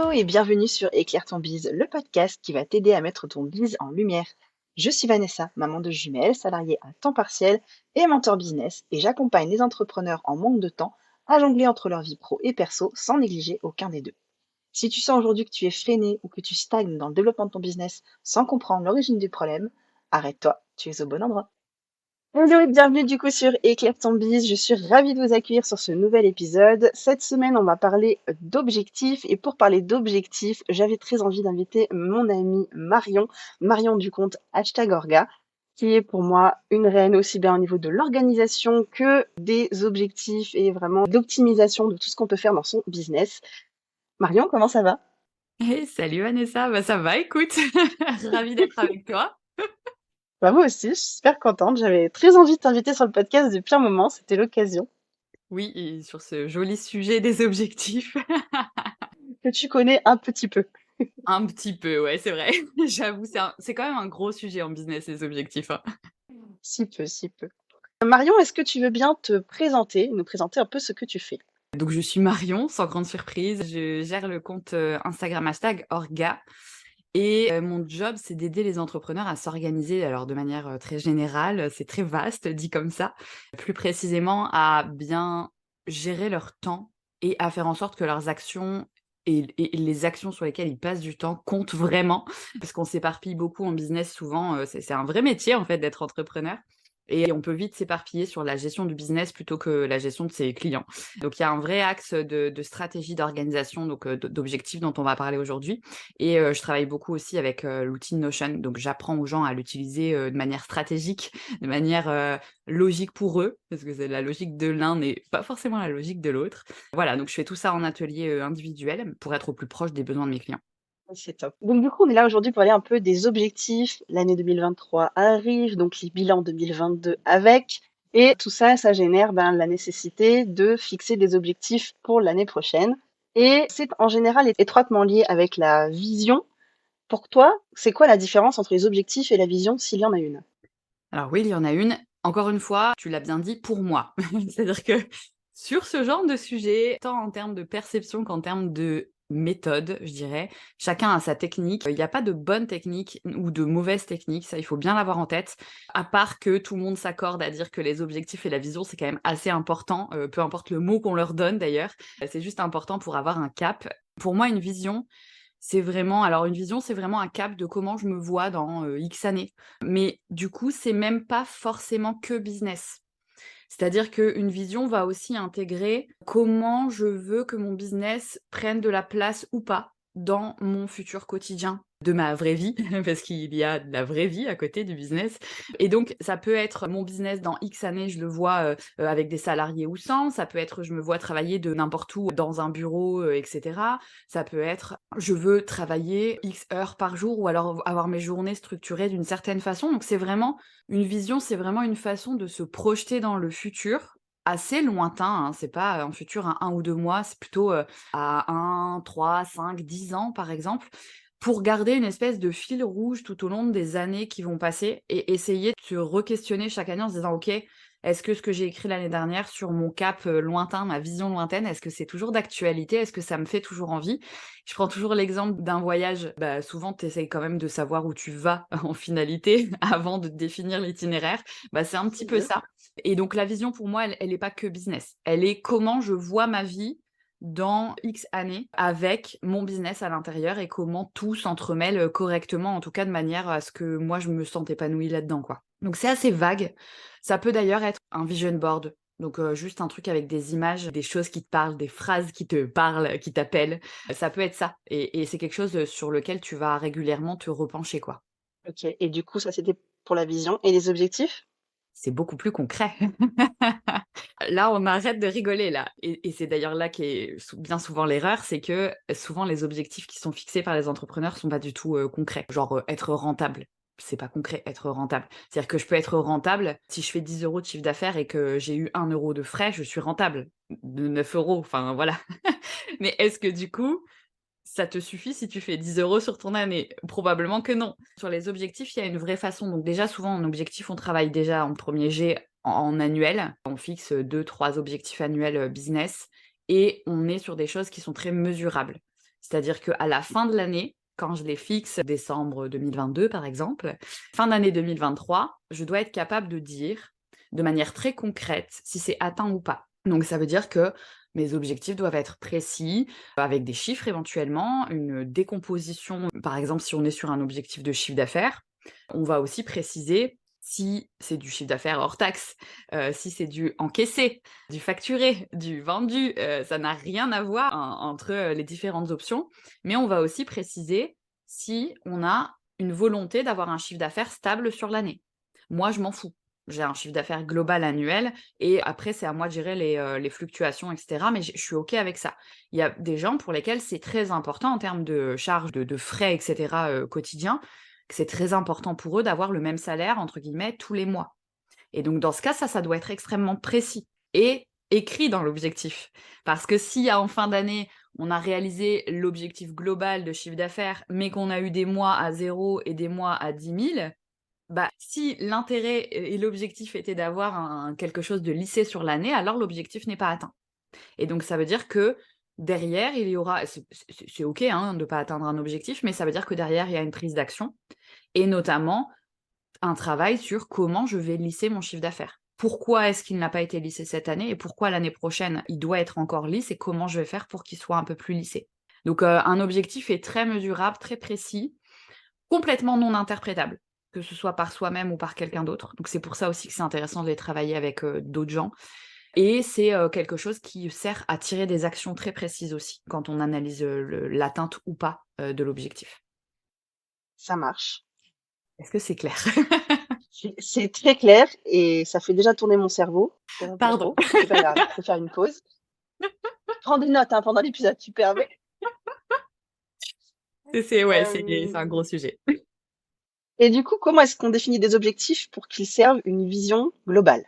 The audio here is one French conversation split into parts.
Hello et bienvenue sur Éclaire ton bise, le podcast qui va t'aider à mettre ton bise en lumière. Je suis Vanessa, maman de jumelles, salariée à temps partiel et mentor business, et j'accompagne les entrepreneurs en manque de temps à jongler entre leur vie pro et perso sans négliger aucun des deux. Si tu sens aujourd'hui que tu es freiné ou que tu stagnes dans le développement de ton business sans comprendre l'origine du problème, arrête-toi, tu es au bon endroit. Hello et bienvenue du coup sur Éclaire ton bise. Je suis ravie de vous accueillir sur ce nouvel épisode. Cette semaine, on va parler d'objectifs et pour parler d'objectifs, j'avais très envie d'inviter mon amie Marion du compte #Orga, qui est pour moi une reine aussi bien au niveau de l'organisation que des objectifs et vraiment d'optimisation de tout ce qu'on peut faire dans son business. Marion, comment ça va? Hey, salut Vanessa, ça va, écoute, ravie d'être avec toi. Bah moi aussi, je suis super contente. J'avais très envie de t'inviter sur le podcast depuis un moment, c'était l'occasion. Oui, et sur ce joli sujet des objectifs. Que tu connais un petit peu. Un petit peu, ouais, c'est vrai. J'avoue, c'est quand même un gros sujet en business, les objectifs, hein. Si peu, si peu. Marion, est-ce que tu veux bien te présenter, nous présenter un peu ce que tu fais? Donc je suis Marion, sans grande surprise, je gère le compte Instagram #Orga et mon job, c'est d'aider les entrepreneurs à s'organiser, alors de manière très générale, c'est très vaste dit comme ça, plus précisément à bien gérer leur temps et à faire en sorte que leurs actions et les actions sur lesquelles ils passent du temps comptent vraiment. Parce qu'on s'éparpille beaucoup en business souvent, c'est un vrai métier en fait d'être entrepreneur et on peut vite s'éparpiller sur la gestion du business plutôt que la gestion de ses clients. Donc il y a un vrai axe de stratégie d'organisation, donc d'objectifs dont on va parler aujourd'hui et je travaille beaucoup aussi avec l'outil Notion. Donc j'apprends aux gens à l'utiliser, de manière stratégique, de manière, logique pour eux, parce que c'est la logique de l'un n'est pas forcément la logique de l'autre. Voilà, donc je fais tout ça en atelier, individuel pour être au plus proche des besoins de mes clients. C'est top. Donc du coup, on est là aujourd'hui pour parler un peu des objectifs. L'année 2023 arrive, donc les bilans 2022 avec. Et tout ça, ça génère la nécessité de fixer des objectifs pour l'année prochaine. Et c'est en général étroitement lié avec la vision. Pour toi, c'est quoi la différence entre les objectifs et la vision, s'il y en a une? Alors oui, il y en a une. Encore une fois, tu l'as bien dit, pour moi. C'est-à-dire que sur ce genre de sujet, tant en termes de perception qu'en termes de méthode, je dirais, chacun a sa technique. Il n'y a pas de bonne technique ou de mauvaise technique, ça il faut bien l'avoir en tête. À part que tout le monde s'accorde à dire que les objectifs et la vision, c'est quand même assez important, peu importe le mot qu'on leur donne d'ailleurs. C'est juste important pour avoir un cap. Pour moi, une vision, c'est vraiment alors une vision, c'est vraiment un cap de comment je me vois dans, X années. Mais du coup, c'est même pas forcément que business. C'est-à-dire qu'une vision va aussi intégrer comment je veux que mon business prenne de la place ou pas dans mon futur quotidien, de ma vraie vie, parce qu'il y a de la vraie vie à côté du business. Et donc, ça peut être mon business dans X années, je le vois avec des salariés ou sans. Ça peut être, je me vois travailler de n'importe où dans un bureau, etc. Ça peut être, je veux travailler X heures par jour ou alors avoir mes journées structurées d'une certaine façon. Donc, c'est vraiment une vision, c'est vraiment une façon de se projeter dans le futur, assez lointain, hein. C'est pas, un futur à 1 ou 2 mois, c'est plutôt, à 1, 3, 5, 10 ans, par exemple, pour garder une espèce de fil rouge tout au long des années qui vont passer et essayer de se re-questionner chaque année en se disant: «OK, est-ce que ce que j'ai écrit l'année dernière sur mon cap, lointain, ma vision lointaine, est-ce que c'est toujours d'actualité? Est-ce que ça me fait toujours envie?» Je prends toujours l'exemple d'un voyage, bah, souvent tu essayes quand même de savoir où tu vas en finalité avant de définir l'itinéraire. Bah, c'est un petit C'est peu vrai. ça et donc la vision pour moi, elle est pas que business. Elle est comment je vois ma vie dans X années avec mon business à l'intérieur et comment tout s'entremêle, correctement, en tout cas de manière à ce que moi je me sente épanouie là-dedans, quoi. Donc c'est assez vague. Ça peut d'ailleurs être un vision board, donc juste un truc avec des images, des choses qui te parlent, des phrases qui te parlent, qui t'appellent. Ça peut être ça et c'est quelque chose, sur lequel tu vas régulièrement te repencher, quoi. Ok. Et du coup, ça c'était pour la vision. Et les objectifs? C'est beaucoup plus concret. Là, on arrête de rigoler là et c'est d'ailleurs là qu'est bien souvent l'erreur, c'est que souvent les objectifs qui sont fixés par les entrepreneurs sont pas du tout, concrets. Genre, être rentable, c'est pas concret, être rentable. C'est-à-dire que je peux être rentable si je fais 10 € de chiffre d'affaires et que j'ai eu 1 € de frais, je suis rentable de 9 €, enfin voilà. Mais est-ce que du coup, ça te suffit si tu fais 10 € sur ton année? Probablement que non. Sur les objectifs, il y a une vraie façon. Donc déjà, souvent en objectif, on travaille déjà en premier jet en annuel. On fixe 2, 3 objectifs annuels, business et on est sur des choses qui sont très mesurables. C'est-à-dire qu'à la fin de l'année, quand je les fixe, décembre 2022 par exemple, fin d'année 2023, je dois être capable de dire de manière très concrète si c'est atteint ou pas. Donc ça veut dire que mes objectifs doivent être précis, avec des chiffres éventuellement, une décomposition. Par exemple, si on est sur un objectif de chiffre d'affaires, on va aussi préciser si c'est du chiffre d'affaires hors taxe, si c'est du encaissé, du facturé, du vendu, ça n'a rien à voir entre, les différentes options. Mais on va aussi préciser si on a une volonté d'avoir un chiffre d'affaires stable sur l'année. Moi, je m'en fous. J'ai un chiffre d'affaires global annuel et après c'est à moi de gérer les fluctuations et cetera, mais je suis OK avec ça. Il y a des gens pour lesquels c'est très important en termes de charges, de frais et cetera, quotidiens, que c'est très important pour eux d'avoir le même salaire entre guillemets «tous les mois». Et donc dans ce cas, ça doit être extrêmement précis et écrit dans l'objectif. Parce que si en fin d'année, on a réalisé l'objectif global de chiffre d'affaires, mais qu'on a eu des mois à 0 et des mois à 10 000, bah, si l'intérêt et l'objectif était d'avoir quelque chose de lissé sur l'année, alors l'objectif n'est pas atteint. Et donc ça veut dire que derrière, il y aura c'est OK, hein, de ne pas atteindre un objectif, mais ça veut dire que derrière, il y a une prise d'action et notamment un travail sur comment je vais lisser mon chiffre d'affaires. Pourquoi est-ce qu'il n'a pas été lissé cette année et pourquoi l'année prochaine, il doit être encore lisse et comment je vais faire pour qu'il soit un peu plus lissé? Donc un objectif est très mesurable, très précis, complètement non interprétable, que ce soit par soi-même ou par quelqu'un d'autre. Donc c'est pour ça aussi que c'est intéressant de les travailler avec, d'autres gens et c'est, quelque chose qui sert à tirer des actions très précises aussi, quand on analyse, l'atteinte ou pas, de l'objectif. Ça marche. Est-ce que c'est clair? C'est très clair et ça fait déjà tourner mon cerveau. Je te mens pas Pardon. trop, mais c'est pas grave, je peux faire une pause. Prends des notes, hein, pendant l'épisode, tu permets? C'est ouais, c'est un Hem gros sujet. et du coup, comment est-ce qu'on définit des objectifs pour qu'ils servent une vision globale?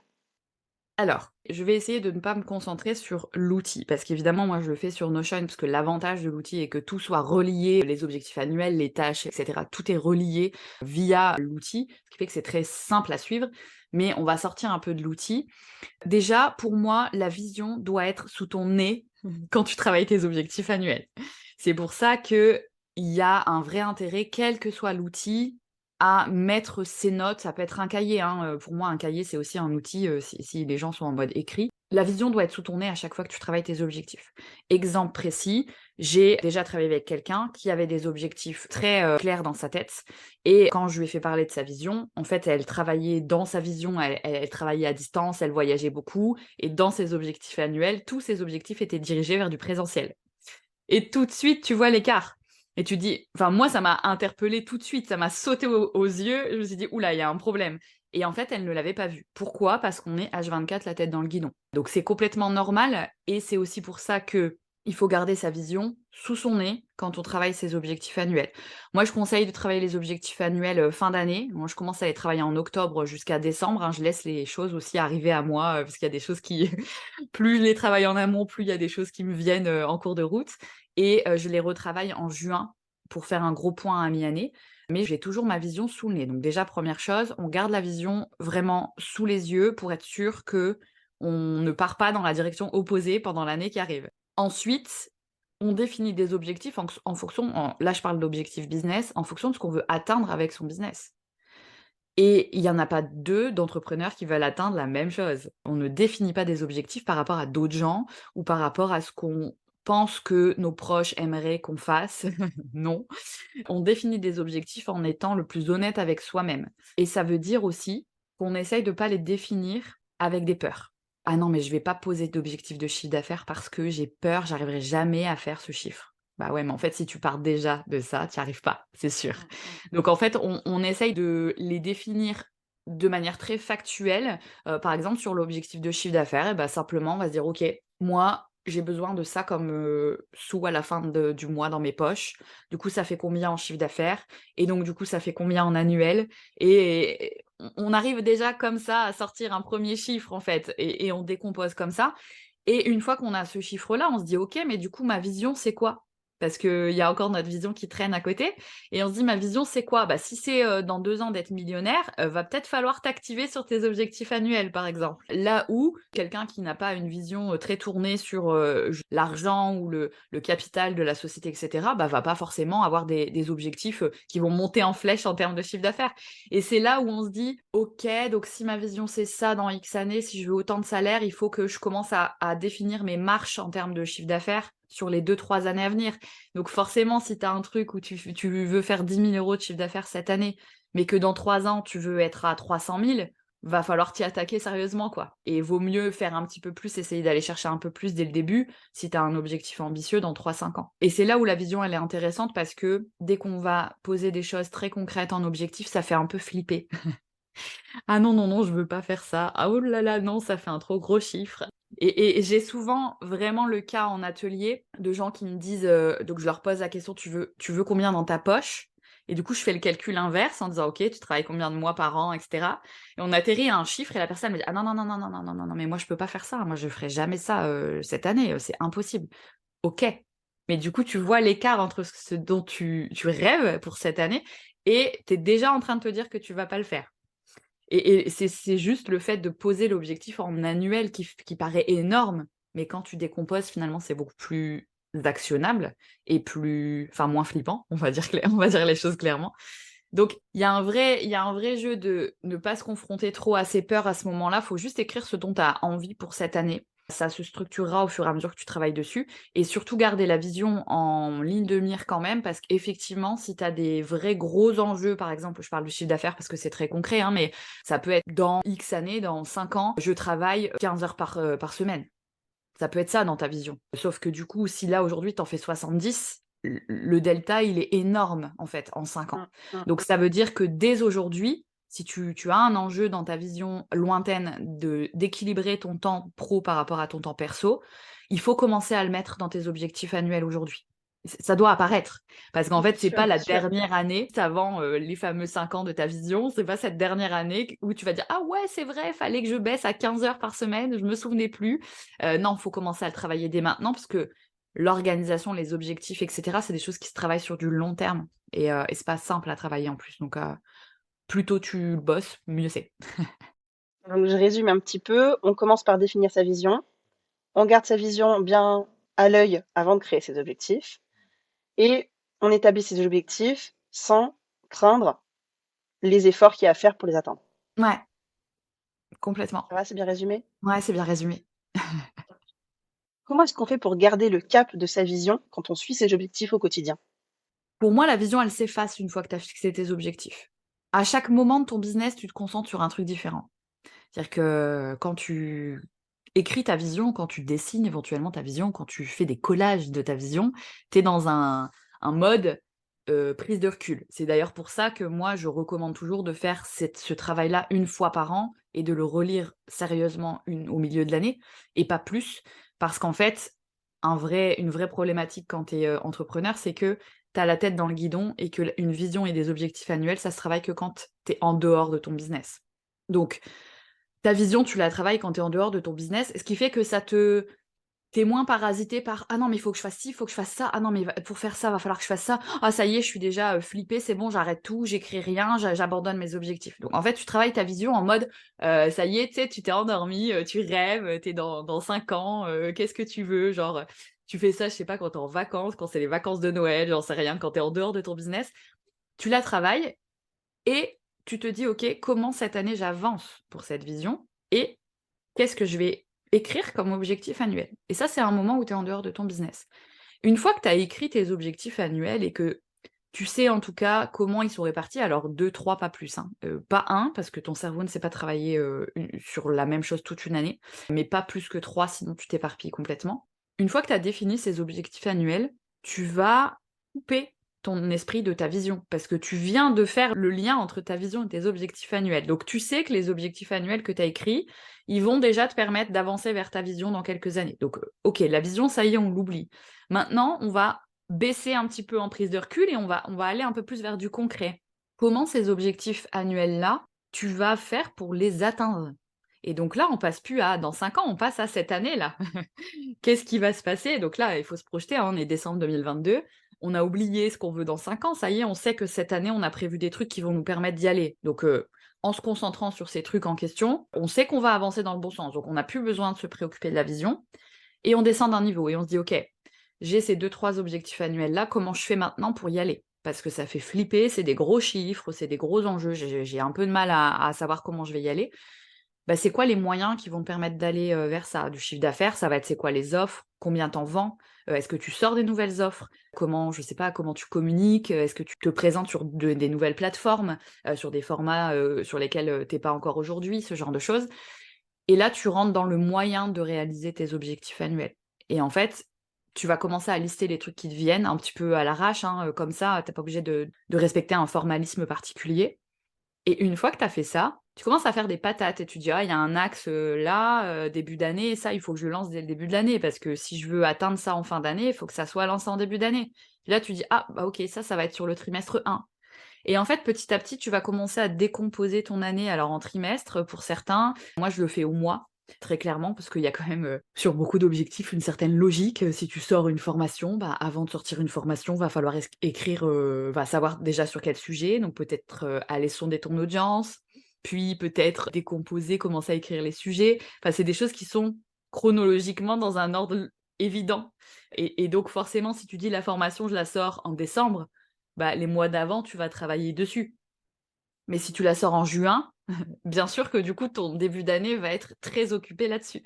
Alors, je vais essayer de ne pas me concentrer sur l'outil, parce qu'évidemment, moi, je le fais sur Notion, parce que l'avantage de l'outil est que tout soit relié, les objectifs annuels, les tâches, etc. Tout est relié via l'outil, ce qui fait que c'est très simple à suivre. Mais on va sortir un peu de l'outil. Déjà, pour moi, la vision doit être sous ton nez quand tu travailles tes objectifs annuels. C'est pour ça que il y a un vrai intérêt, quel que soit l'outil, à mettre ses notes. Ça peut être un cahier, hein, pour moi, un cahier, c'est aussi un outil, si les gens sont en mode écrit. La vision doit être sous ton nez à chaque fois que tu travailles tes objectifs. Exemple précis, j'ai déjà travaillé avec quelqu'un qui avait des objectifs très, clairs dans sa tête et quand je lui ai fait parler de sa vision, en fait, elle travaillait dans sa vision, elle travaillait à distance, elle voyageait beaucoup et dans ses objectifs annuels, tous ses objectifs étaient dirigés vers du présentiel. Et tout de suite, tu vois l'écart. Et tu dis enfin moi, ça m'a interpellée tout de suite, ça m'a sauté aux yeux. Je me suis dit: «Ouh là, il y a un problème» et en fait, elle ne l'avait pas vu. Pourquoi? Parce qu'on est H24 la tête dans le guidon. Donc c'est complètement normal et c'est aussi pour ça que il faut garder sa vision sous son nez quand on travaille ses objectifs annuels. Moi, je conseille de travailler les objectifs annuels, fin d'année. Moi, je commence à les travailler en octobre jusqu'à décembre, hein. Je laisse les choses aussi arriver à moi, parce qu'il y a des choses qui plus je les travaille en amont, plus il y a des choses qui me viennent, en cours de route et je les retravaille en juin pour faire un gros point à mi-année, mais j'ai toujours ma vision sous le nez. Donc déjà, première chose, on garde la vision vraiment sous les yeux pour être sûr que on ne part pas dans la direction opposée pendant l'année qui arrive. Ensuite, on définit des objectifs en fonction là, je parle d'objectifs business, en fonction de ce qu'on veut atteindre avec son business. Et il y en a pas 2 d'entrepreneurs qui veulent atteindre la même chose. On ne définit pas des objectifs par rapport à d'autres gens ou par rapport à ce qu'on pense que nos proches aimeraient qu'on fasse. Non. On définit des objectifs en étant le plus honnête avec soi-même. Et ça veut dire aussi qu'on essaye de pas les définir avec des peurs. «Ah non, mais je vais pas poser d'objectif de chiffre d'affaires parce que j'ai peur, j'arriverai jamais à faire ce chiffre». Bah ouais, mais en fait, si tu pars déjà de ça, tu y arrives pas, c'est sûr. Mmh mh. Donc en fait, on essaye de les définir de manière très factuelle. Par exemple, sur l'objectif de chiffre d'affaires et bah, simplement, on va se dire: «OK, moi, j'ai besoin de ça comme, sous à la fin du mois dans mes poches. Du coup, ça fait combien en chiffre d'affaires? Et donc du coup, ça fait combien en annuel?» Et on arrive déjà comme ça à sortir un premier chiffre en fait et on décompose comme ça et une fois qu'on a ce chiffre-là, on se dit: «OK, mais du coup, ma vision, c'est quoi?» parce qu'il y a encore notre vision qui traîne à côté et on se dit: «Ma vision, c'est quoi?» Bah, si c'est, dans 2 ans d'être millionnaire, va peut-être falloir t'activer sur tes objectifs annuels, par exemple. Là où quelqu'un qui n'a pas une vision, très tournée sur, j l'argent ou le capital de la société et cetera, bah, va pas forcément avoir des objectifs, qui vont monter en flèche en termes de chiffre d'affaires et c'est là où on se dit: «OK, donc si ma vision c'est ça dans X années, si je veux autant de salaire, il faut que je commence à définir mes marches en termes de chiffre d'affaires sur les 2-3 années à venir». Donc forcément, si tu as un truc où tu veux faire 10 000 € de chiffre d'affaires cette année, mais que dans 3 ans, tu veux être à 300 000, va falloir t'y attaquer sérieusement, quoi. Et vaut mieux faire un petit peu plus, essayer d'aller chercher un peu plus dès le début, si tu as un objectif ambitieux dans 3-5 ans. Et c'est là où la vision, elle est intéressante parce que dès qu'on va poser des choses très concrètes en objectif, ça fait un peu flipper. «Ah non, non, non, je veux pas faire ça. Ah oh là là, non, ça fait un trop gros chiffre». Et j'ai souvent vraiment le cas en atelier de gens qui me disent, donc je leur pose la question: «Tu veux combien dans ta poche?» Et du coup, je fais le calcul inverse en disant: «OK, tu travailles combien de mois par an?» et cetera. Et on atterrit à un chiffre et la personne me dit: «Ah non, non, non, non, non, non, non, non, non, mais moi je peux pas faire ça. Moi je ferai jamais ça, cette année, c'est impossible». OK, mais du coup, tu vois l'écart entre ce dont tu rêves pour cette année et tu es déjà en train de te dire que tu vas pas le faire. Et c'est juste le fait de poser l'objectif en annuel qui paraît énorme, mais quand tu décomposes, finalement, c'est beaucoup plus actionnable et plus enfin, moins flippant, on va dire les choses clairement. Donc il y a un vrai jeu de ne pas se confronter trop à ses peurs à ce moment-là. Il faut juste écrire ce dont tu as envie pour cette année. Ça se structurera au fur et à mesure que tu travailles dessus et surtout garder la vision en ligne de mire quand même parce qu'effectivement, si tu as des vrais gros enjeux, par exemple, je parle du chiffre d'affaires parce que c'est très concret, hein, mais ça peut être dans X années, dans 5 ans, je travaille 15 heures par semaine. Ça peut être ça dans ta vision. Sauf que du coup, si là aujourd'hui tu en fais 70, le delta, il est énorme en fait en 5 ans. Mmh, mmh. Donc ça veut dire que dès aujourd'hui, si tu as un enjeu dans ta vision lointaine d'équilibrer ton temps pro par rapport à ton temps perso, il faut commencer à le mettre dans tes objectifs annuels aujourd'hui. Ça doit apparaître. Parce qu'en Bien fait, c'est sûr, pas bien la sûr. dernière année avant, les fameux 5 ans de ta vision, c'est pas cette dernière année où tu vas dire: «Ah ouais, c'est vrai, fallait que je baisse à 15 heures par semaine, je me souvenais plus». Non, faut commencer à le travailler dès maintenant parce que l'organisation, les objectifs et cetera, c'est des choses qui se travaillent sur du long terme et c'est pas simple à travailler en plus. Donc plus tôt tu bosses, mieux c'est. Donc je résume un petit peu, on commence par définir sa vision, on garde sa vision bien à l'œil avant de créer ses objectifs et on établit ses objectifs sans craindre les efforts qu'il y a à faire pour les atteindre. Ouais, complètement. Ça va, c'est bien résumé? Ouais, c'est bien résumé. Comment est-ce qu'on fait pour garder le cap de sa vision quand on suit ses objectifs au quotidien? Pour moi, la vision, elle s'efface une fois que tu as fixé tes objectifs. À chaque moment de ton business, tu te concentres sur un truc différent. C'est-à-dire que quand tu écris ta vision, quand tu dessines éventuellement ta vision, quand tu fais des collages de ta vision, tu es dans un mode, prise de recul. C'est d'ailleurs pour ça que moi, je recommande toujours de faire ce travail-là une fois par an et de le relire sérieusement au milieu de l'année et pas plus. Parce qu'en fait, une vraie problématique quand tu es, entrepreneur, c'est que tu as la tête dans le guidon et que une vision et des objectifs annuels, ça se travaille que quand tu es en dehors de ton business. Donc ta vision, tu la travailles quand tu es en dehors de ton business, ce qui fait que tu es moins parasité par: «Ah non, mais il faut que je fasse ci, il faut que je fasse ça. Ah non, mais pour faire ça, va falloir que je fasse ça. Ah ça y est, je suis déjà, flippée, c'est bon, j'arrête tout, j'écris rien, j'abandonne mes objectifs». Donc en fait, tu travailles ta vision en mode, ça y est, tu sais, tu t'es endormi, tu rêves, tu es dans 5 ans, qu'est-ce que tu veux? Genre, tu fais ça, je sais pas, quand tu es en vacances, quand c'est les vacances de Noël, j'en sais rien, quand tu es en dehors de ton business. Tu la travailles et tu te dis: «OK, comment cette année j'avance pour cette vision et qu'est-ce que je vais écrire comme objectif annuel?» Et ça, c'est un moment où tu es en dehors de ton business. Une fois que tu as écrit tes objectifs annuels et que tu sais en tout cas comment ils sont répartis, alors 2-3 pas plus, hein, pas un parce que ton cerveau ne sait pas travailler, sur la même chose toute une année, mais pas plus que 3 sinon tu t'éparpilles complètement. Une fois que tu as défini ces objectifs annuels, tu vas couper ton esprit de ta vision parce que tu viens de faire le lien entre ta vision et tes objectifs annuels. Donc tu sais que les objectifs annuels que tu as écrits, ils vont déjà te permettre d'avancer vers ta vision dans quelques années. Donc, OK, la vision, ça y est, on l'oublie. Maintenant, on va baisser un petit peu en prise de recul et on va aller un peu plus vers du concret. Comment ces objectifs annuels-là, tu vas faire pour les atteindre? Et donc là, on passe plus à dans 5 ans, on passe à cette année-là. Qu'est-ce qui va se passer? Donc là, il faut se projeter, hein, on est décembre 2022, on a oublié ce qu'on veut dans 5 ans, ça y est, on sait que cette année, on a prévu des trucs qui vont nous permettre d'y aller. Donc, en se concentrant sur ces trucs en question, on sait qu'on va avancer dans le bon sens. Donc on n'a plus besoin de se préoccuper de la vision et on descend d'un niveau et on se dit: «OK, j'ai ces 2-3 objectifs annuels-là, comment je fais maintenant pour y aller?» Parce que ça fait flipper, c'est des gros chiffres, c'est des gros enjeux, j'ai un peu de mal à savoir comment je vais y aller. Bah, c'est quoi les moyens qui vont te permettre d'aller, vers ça? Du chiffre d'affaires, ça va être c'est quoi les offres? Combien tu en vends? Est-ce que tu sors des nouvelles offres? Comment, je sais pas, comment tu communiques? Est-ce que tu te présentes sur des nouvelles plateformes, sur des formats, sur lesquels, tu pas encore aujourd'hui? Ce genre de choses. Et là, tu rentres dans le moyen de réaliser tes objectifs annuels. Et en fait, tu vas commencer à lister les trucs qui te viennent un petit peu à l'arrache, hein, comme ça, tu pas obligé de respecter un formalisme particulier. Et une fois que tu as fait ça, tu commences à faire des patates et tu dis: «Ah, il y a un axe, là, début d'année, ça, il faut que je le lance dès le début de l'année parce que si je veux atteindre ça en fin d'année, il faut que ça soit lancé en début d'année». Puis là, tu dis: «Ah, bah, OK, ça va être sur le trimestre 1». Et en fait, petit à petit, tu vas commencer à décomposer ton année, alors en trimestres pour certains. Moi, je le fais au mois, très clairement, parce qu'il y a quand même, sur beaucoup d'objectifs, une certaine logique. Si tu sors une formation, bah, avant de sortir une formation, va falloir écrire, va savoir déjà sur quel sujet, donc peut-être, aller sonder ton audience, puis peut-être décomposer, commencer à écrire les sujets. Enfin, c'est des choses qui sont chronologiquement dans un ordre évident et donc forcément, si tu dis: «La formation, je la sors en décembre», bah, les mois d'avant, tu vas travailler dessus. Mais si tu la sors en juin, bien sûr que du coup, ton début d'année va être très occupé là-dessus.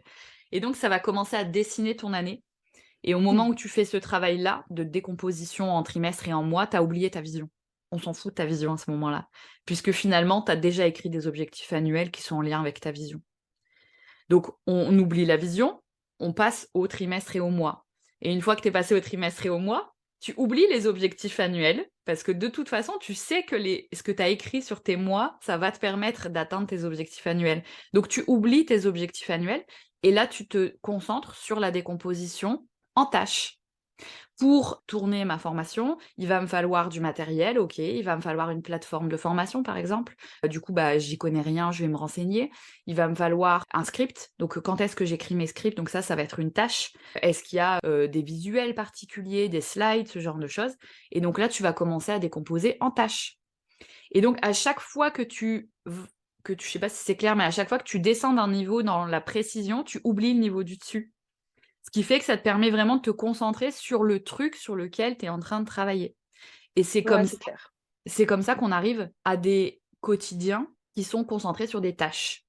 Et donc, ça va commencer à dessiner ton année. Et au moment Mmh. où tu fais ce travail-là, de décomposition en trimestre et en mois, tu as oublié ta vision. On s'en fout de ta vision à ce moment-là. Puisque finalement, tu as déjà écrit des objectifs annuels qui sont en lien avec ta vision. Donc, on oublie la vision, on passe au trimestre et au mois. Et une fois que tu es passé au trimestre et au mois, tu oublies les objectifs annuels parce que de toute façon, tu sais que ce que tu as écrit sur tes mois, ça va te permettre d'atteindre tes objectifs annuels. Donc, tu oublies tes objectifs annuels et là, tu te concentres sur la décomposition en tâches. Pour tourner ma formation, il va me falloir du matériel, OK, il va me falloir une plateforme de formation, par exemple. Du coup, bah, j'y connais rien, je vais me renseigner. Il va me falloir un script, donc quand est-ce que j'écris mes scripts? Donc ça va être une tâche. Est-ce qu'il y a, des visuels particuliers, des slides, ce genre de choses? Et donc là, tu vas commencer à décomposer en tâches. Et donc à chaque fois je sais pas si c'est clair, mais à chaque fois que tu descends d'un niveau dans la précision, tu oublies le niveau du dessus. Ce qui fait que ça te permet vraiment de te concentrer sur le truc sur lequel tu es en train de travailler. Et Ouais, c'est clair. c'est comme ça qu'on arrive à des quotidiens qui sont concentrés sur des tâches.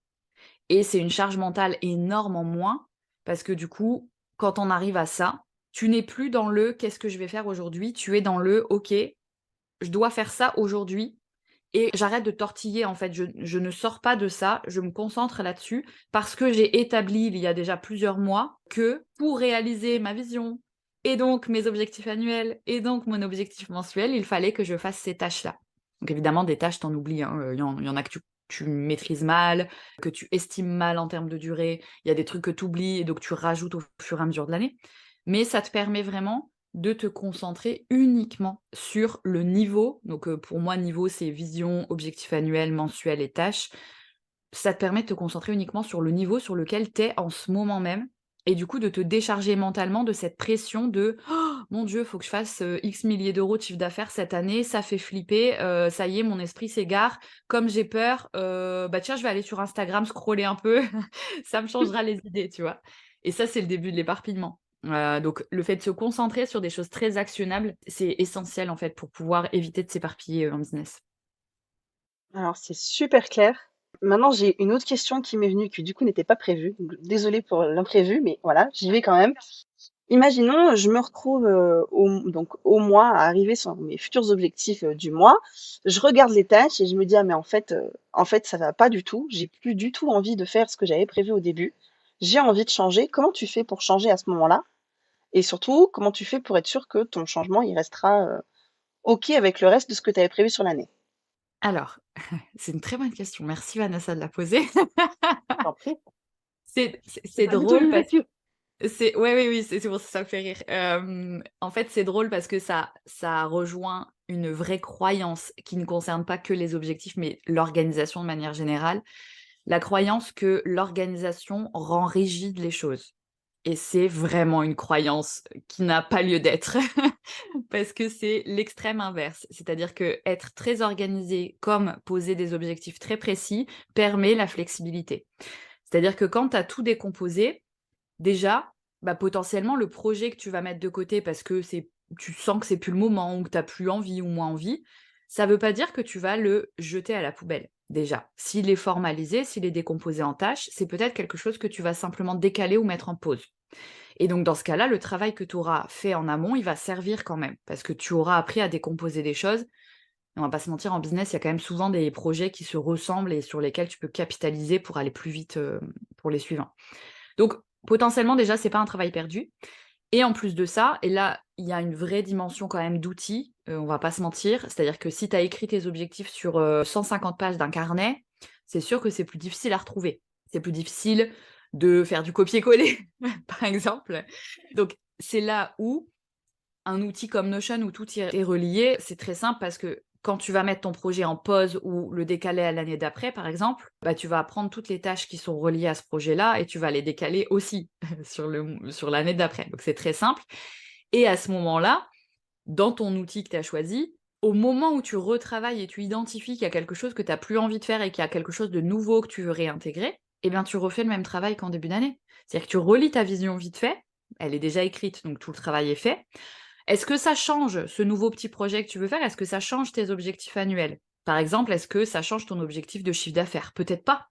Et c'est une charge mentale énorme en moins, parce que du coup, quand on arrive à ça, tu n'es plus dans le «qu'est-ce que je vais faire aujourd'hui?» Tu es dans le «OK, je dois faire ça aujourd'hui et j'arrête de tortiller, en fait, je ne sors pas de ça, je me concentre là-dessus parce que j'ai établi il y a déjà plusieurs mois que pour réaliser ma vision et donc mes objectifs annuels et donc mon objectif mensuel, il fallait que je fasse ces tâches-là. Donc évidemment, des tâches, tu oublies, hein, il y en a que tu maîtrises mal, que tu estimes mal en termes de durée. Il y a des trucs que tu oublies et donc tu rajoutes au fur et à mesure de l'année. Mais ça te permet vraiment de te concentrer uniquement sur le niveau. Donc, pour moi, niveau, c'est vision, objectif annuel, mensuel et tâches. Ça te permet de te concentrer uniquement sur le niveau sur lequel tu es en ce moment même et du coup de te décharger mentalement de cette pression de: «Oh mon Dieu, faut que je fasse, X milliers d'euros de chiffre d'affaires cette année, ça fait flipper, ça y est, mon esprit s'égare. Comme j'ai peur, bah, tiens, je vais aller sur Instagram scroller un peu, ça me changera les idées», tu vois? Et ça, c'est le début de l'éparpillement. Donc le fait de se concentrer sur des choses très actionnables, c'est essentiel en fait pour pouvoir éviter de s'éparpiller, en business. Alors c'est super clair. Maintenant, j'ai une autre question qui m'est venue, qui du coup n'était pas prévue. Donc désolée pour l'imprévu, mais voilà, j'y vais quand même. Imaginons, je me retrouve, au mois, à arriver sur mes futurs objectifs, du mois. Je regarde les tâches et je me dis: «Ah mais en fait ça va pas du tout. J'ai plus du tout envie de faire ce que j'avais prévu au début. J'ai envie de changer». Comment tu fais pour changer à ce moment-là? Et surtout, comment tu fais pour être sûr que ton changement, il restera, OK avec le reste de ce que tu avais prévu sur l'année? Alors, c'est une très bonne question. Merci Vanessa de la poser. Je t'en prie, c'est C'est pas du tout drôle parce l'objectif. c'est ouais, oui, oui, c'est pour ça que ça me fait rire. En fait, c'est drôle parce que ça rejoint une vraie croyance qui ne concerne pas que les objectifs, mais l'organisation de manière générale. La croyance que l'organisation rend rigide les choses. Et c'est vraiment une croyance qui n'a pas lieu d'être parce que c'est l'extrême inverse. C'est-à-dire que être très organisé comme poser des objectifs très précis permet la flexibilité. C'est-à-dire que quand tu as tout décomposé, déjà, bah, potentiellement le projet que tu vas mettre de côté parce que tu sens que c'est plus le moment ou que tu as plus envie ou moins envie, ça veut pas dire que tu vas le jeter à la poubelle, déjà. S'il est formalisé, s'il est décomposé en tâches, c'est peut-être quelque chose que tu vas simplement décaler ou mettre en pause. Et donc dans ce cas-là, le travail que tu auras fait en amont, il va servir quand même, parce que tu auras appris à décomposer des choses. On va pas se mentir, en business, il y a quand même souvent des projets qui se ressemblent et sur lesquels tu peux capitaliser pour aller plus vite, pour les suivants. Donc potentiellement déjà, c'est pas un travail perdu et en plus de ça, et là, il y a une vraie dimension quand même d'outils, on va pas se mentir. C'est-à-dire que si tu as écrit tes objectifs sur, 150 pages d'un carnet, c'est sûr que c'est plus difficile à retrouver. C'est plus difficile de faire du copier-coller, par exemple. Donc c'est là où un outil comme Notion où tout y est relié, c'est très simple parce que quand tu vas mettre ton projet en pause ou le décaler à l'année d'après, par exemple, bah, tu vas prendre toutes les tâches qui sont reliées à ce projet-là et tu vas les décaler aussi sur l'année d'après. Donc c'est très simple et à ce moment-là, dans ton outil que tu as choisi, au moment où tu retravailles et tu identifies qu'il y a quelque chose que tu as plus envie de faire et qu'il y a quelque chose de nouveau que tu veux réintégrer, eh bien, tu refais le même travail qu'en début d'année. C'est-à-dire que tu relis ta vision vite fait, elle est déjà écrite, donc tout le travail est fait. Est-ce que ça change ce nouveau petit projet que tu veux faire? Est-ce que ça change tes objectifs annuels? Par exemple, est-ce que ça change ton objectif de chiffre d'affaires? Peut-être pas.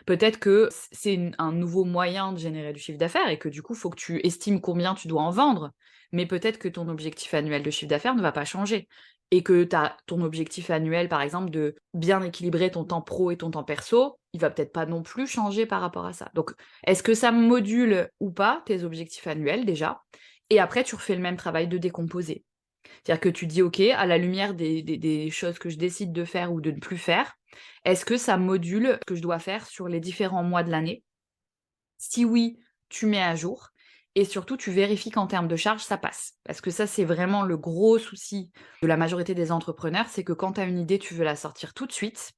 Peut-être que c'est un nouveau moyen de générer du chiffre d'affaires et que du coup, il faut que tu estimes combien tu dois en vendre. Mais peut-être que ton objectif annuel de chiffre d'affaires ne va pas changer. Et que ton objectif annuel, par exemple, de bien équilibrer ton temps pro et ton temps perso, il va peut-être pas non plus changer par rapport à ça. Donc, est-ce que ça module ou pas tes objectifs annuels déjà? Et après, tu refais le même travail de décomposer. C'est-à-dire que tu dis: «OK, à la lumière des choses que je décide de faire ou de ne plus faire, est-ce que ça module ce que je dois faire sur les différents mois de l'année?» Si oui, tu mets à jour et surtout tu vérifies qu'en termes de charge, ça passe. Parce que ça, c'est vraiment le gros souci de la majorité des entrepreneurs, c'est que quand tu as une idée, tu veux la sortir tout de suite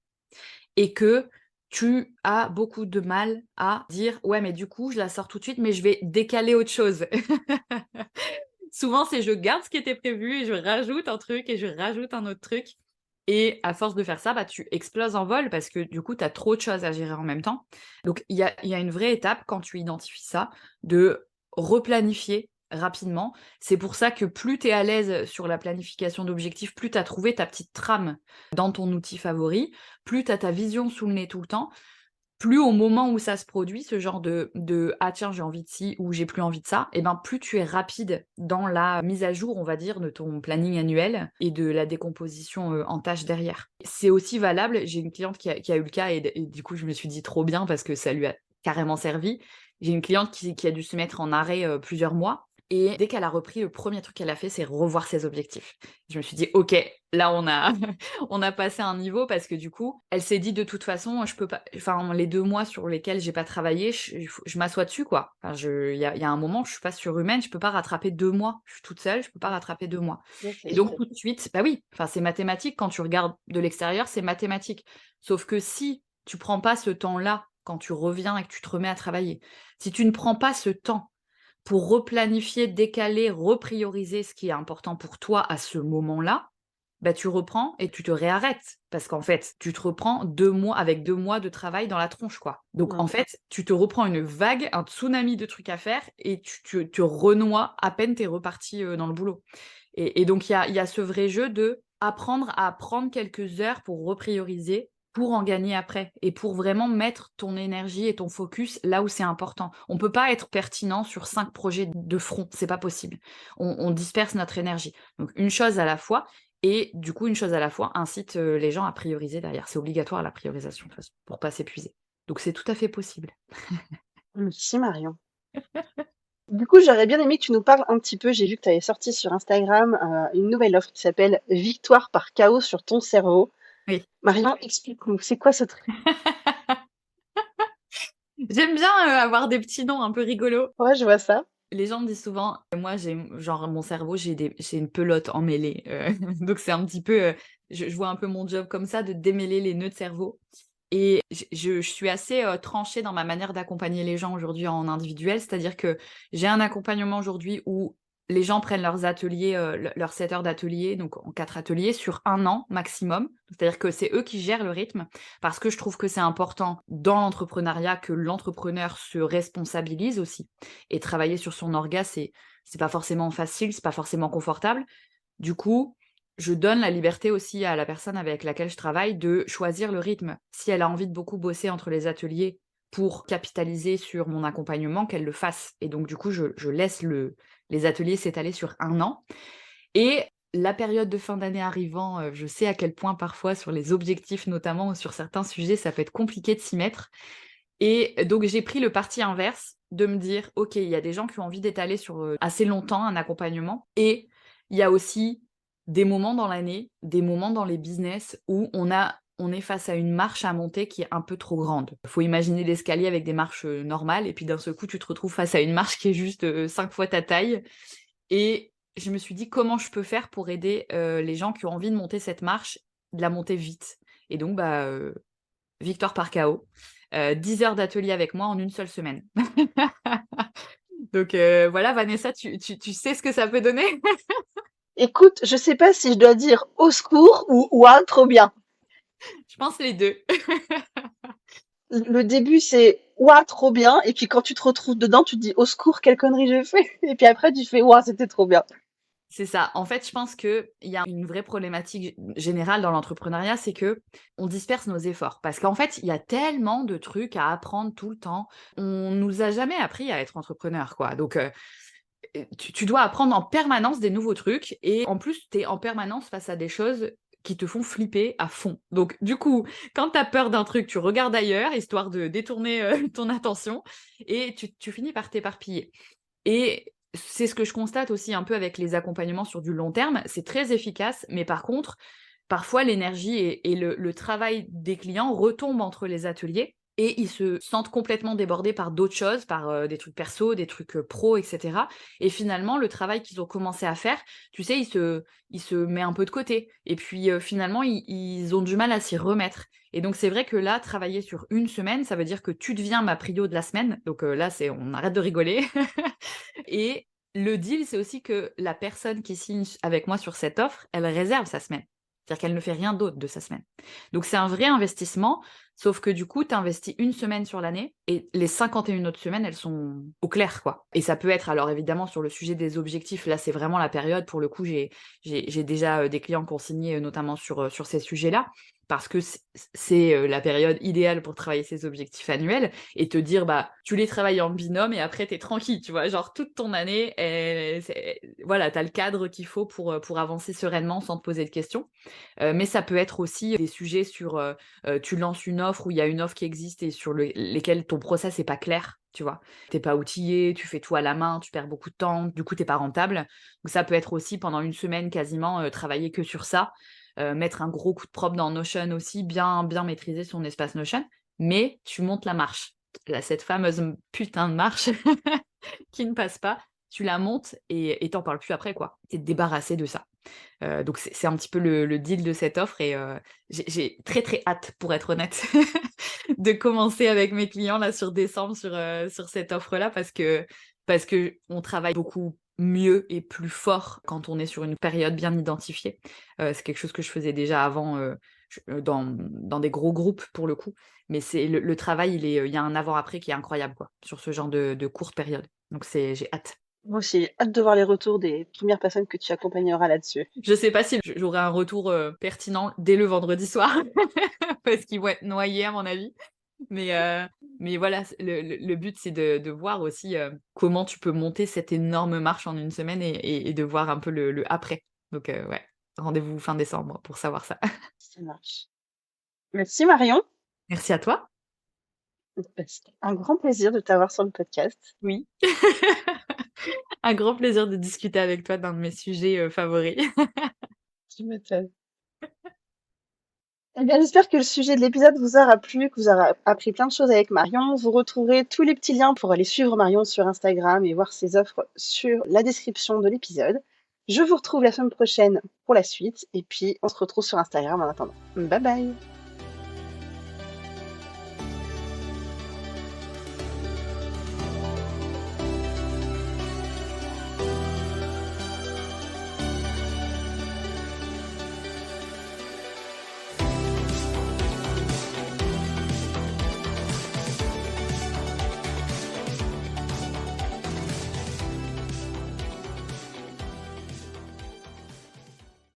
et que tu as beaucoup de mal à dire: «Ouais, mais du coup, je la sors tout de suite, mais je vais décaler autre chose». Souvent, c'est je garde ce qui était prévu et je rajoute un truc et je rajoute un autre truc et à force de faire ça, bah, tu exploses en vol parce que du coup, tu as trop de choses à gérer en même temps. Donc il y a une vraie étape quand tu identifies ça, de replanifier rapidement. C'est pour ça que plus tu es à l'aise sur la planification d'objectifs, plus tu as trouvé ta petite trame dans ton outil favori, plus tu as ta vision sous le nez tout le temps, plus au moment où ça se produit, ce genre de «Ah tiens, j'ai envie de ci» ou «J'ai plus envie de ça», et ben, plus tu es rapide dans la mise à jour, on va dire, de ton planning annuel et de la décomposition, en tâches derrière. C'est aussi valable, j'ai une cliente qui a eu le cas et du coup, je me suis dit: «Trop bien» parce que ça lui a carrément servi. J'ai une cliente qui a dû se mettre en arrêt, plusieurs mois et dès qu'elle a repris, le premier truc qu'elle a fait, c'est revoir ses objectifs. Je me suis dit: «OK, là on a on a passé un niveau» parce que du coup, elle s'est dit: «De toute façon, je peux pas enfin les 2 mois sur lesquels j'ai pas travaillé, je m'assois dessus quoi». Enfin il y a un moment, je suis pas surhumaine, je peux pas rattraper 2 mois. Je suis toute seule, je peux pas rattraper 2 mois. Ouais, c'est Et donc sûr. tout de suite, bah oui, enfin c'est mathématique quand tu regardes de l'extérieur, c'est mathématique. Sauf que si tu prends pas ce temps-là, quand tu reviens et que tu te remets à travailler, si tu ne prends pas ce temps pour replanifier, décaler, reprioriser ce qui est important pour toi à ce moment-là, bah, tu reprends et tu te réarrêtes. Parce qu'en fait, tu te reprends 2 mois avec 2 mois de travail dans la tronche, quoi. Donc en Mmh. fait, tu te reprends une vague, un tsunami de trucs à faire et tu te renoies à peine tu es reparti, dans le boulot. Et donc il y a ce vrai jeu de apprendre à prendre quelques heures pour reprioriser, pour en gagner après et pour vraiment mettre ton énergie et ton focus là où c'est important. On peut pas être pertinent sur 5 projets de front, c'est pas possible. On disperse notre énergie. Donc une chose à la fois et du coup, une chose à la fois incite, les gens à prioriser derrière. C'est obligatoire la priorisation de toute façon, pour pas s'épuiser. Donc c'est tout à fait possible. Merci Marion. Du coup, j'aurais bien aimé que tu nous parles un petit peu, j'ai vu que tu avais sorti sur Instagram, une nouvelle offre qui s'appelle «Victoire par chaos sur ton cerveau». Oui. Marion, explique-nous, c'est quoi ce truc? J'aime bien, avoir des petits noms un peu rigolos. Ouais, je vois ça. Les gens me disent souvent, moi j'ai genre mon cerveau, j'ai une pelote emmêlée, donc c'est un petit peu, je vois un peu mon job comme ça de démêler les nœuds de cerveau Et je suis assez, tranchée dans ma manière d'accompagner les gens aujourd'hui en individuel. C'est-à-dire que j'ai un accompagnement aujourd'hui où les gens prennent leurs ateliers, leurs 7 heures d'atelier, donc en 4 ateliers sur 1 an maximum. C'est-à-dire que c'est eux qui gèrent le rythme parce que je trouve que c'est important dans l'entrepreneuriat que l'entrepreneur se responsabilise aussi et travailler sur son orga, c'est pas forcément facile, c'est pas forcément confortable. Du coup, je donne la liberté aussi à la personne avec laquelle je travaille de choisir le rythme. Si elle a envie de beaucoup bosser entre les ateliers pour capitaliser sur mon accompagnement, qu'elle le fasse. Et donc, du coup, je laisse les ateliers s'étaler sur 1 an. Et la période de fin d'année arrivant, je sais à quel point parfois sur les objectifs notamment ou sur certains sujets, ça peut être compliqué de s'y mettre. Et donc j'ai pris le parti inverse de me dire: «OK, il y a des gens qui ont envie d'étaler sur, assez longtemps un accompagnement et il y a aussi des moments dans l'année, des moments dans les business où on est face à une marche à monter qui est un peu trop grande». Faut imaginer l'escalier avec des marches, normales et puis d'un seul coup, tu te retrouves face à une marche qui est juste, 5 fois ta taille et je me suis dit: «Comment je peux faire pour aider, les gens qui ont envie de monter cette marche, de la monter vite?» Et donc victoire par KO, 10 heures d'atelier avec moi en une seule semaine. Donc voilà Vanessa, tu sais ce que ça peut donner? Écoute, je sais pas si je dois dire au secours ou ouah, trop bien. Je pense les 2. Le début, c'est ouah, trop bien. Et puis quand tu te retrouves dedans, tu te dis au secours, quelle connerie j'ai fait. Et puis après, tu fais ouah, c'était trop bien. C'est ça. En fait, je pense qu'il y a une vraie problématique générale dans l'entrepreneuriat, c'est que on disperse nos efforts. Parce qu'en fait, il y a tellement de trucs à apprendre tout le temps. On nous a jamais appris à être entrepreneur, quoi. Donc tu dois apprendre en permanence des nouveaux trucs et en plus, tu es en permanence face à des choses qui te font flipper à fond. Donc du coup, quand tu as peur d'un truc, tu regardes ailleurs, histoire de détourner, ton attention et tu finis par t'éparpiller. Et c'est ce que je constate aussi un peu avec les accompagnements sur du long terme. C'est très efficace, mais par contre, parfois l'énergie et le travail des clients retombent entre les ateliers et ils se sentent complètement débordés par d'autres choses, par, des trucs perso, des trucs, pro et cetera et finalement le travail qu'ils ont commencé à faire, tu sais, il se met un peu de côté et puis, finalement ils ont du mal à s'y remettre et donc c'est vrai que là, travailler sur une semaine, ça veut dire que tu deviens ma prio de la semaine donc, là, c'est on arrête de rigoler. Et le deal, c'est aussi que la personne qui signe avec moi sur cette offre, elle réserve sa semaine. C'est-à-dire qu'elle ne fait rien d'autre de sa semaine. Donc c'est un vrai investissement, sauf que du coup, tu investis une semaine sur l'année et les 51 autres semaines, elles sont au clair, quoi. Et ça peut être, alors évidemment, sur le sujet des objectifs, là, c'est vraiment la période. Pour le coup, j'ai déjà des clients qui ont signé, notamment sur ces sujets-là, parce que c'est la période idéale pour travailler ses objectifs annuels et te dire, bah, tu les travailles en binôme et après tu es tranquille, tu vois? Genre toute ton année, voilà, tu as le cadre qu'il faut pour avancer sereinement sans te poser de questions. Mais ça peut être aussi des sujets sur, tu lances une offre ou il y a une offre qui existe et sur lesquels ton process est pas clair, tu vois? Tu pas outillé, tu fais tout à la main, tu perds beaucoup de temps, du coup tu pas rentable. Donc ça peut être aussi pendant une semaine quasiment, travailler que sur ça, mettre un gros coup de propre dans Notion aussi, bien maîtriser son espace Notion, mais tu montes la marche. Cette fameuse putain de marche qui ne passe pas, tu la montes et tu parles plus après, quoi. Tu es débarrassé de ça. Donc c'est un petit peu le deal de cette offre et j'ai très, très hâte, pour être honnête, de commencer avec mes clients là sur décembre sur cette offre-là parce que on travaille beaucoup mieux et plus fort quand on est sur une période bien identifiée. C'est quelque chose que je faisais déjà avant, dans des gros groupes pour le coup, mais c'est le travail, il y a un avant-après qui est incroyable quoi, sur ce genre de courte période. Donc j'ai hâte. Moi aussi, j'ai hâte de voir les retours des premières personnes que tu accompagneras là-dessus. Je sais pas si j'aurai un retour, pertinent dès le vendredi soir parce qu'ils vont être noyés à mon avis. Mais, mais voilà, le but c'est de voir aussi, comment tu peux monter cette énorme marche en une semaine et de voir un peu le après. Donc, ouais, rendez-vous fin décembre pour savoir ça. Ça marche. Merci Marion. Merci à toi. C'était un grand plaisir de t'avoir sur le podcast. Oui. Un grand plaisir de discuter avec toi d'un de mes sujets, favoris. Tu m'étonnes. Eh bien, j'espère que le sujet de l'épisode vous aura plu, que vous aurez appris plein de choses avec Marion. Vous retrouverez tous les petits liens pour aller suivre Marion sur Instagram et voir ses offres sur la description de l'épisode. Je vous retrouve la semaine prochaine pour la suite et puis on se retrouve sur Instagram en attendant. Bye bye!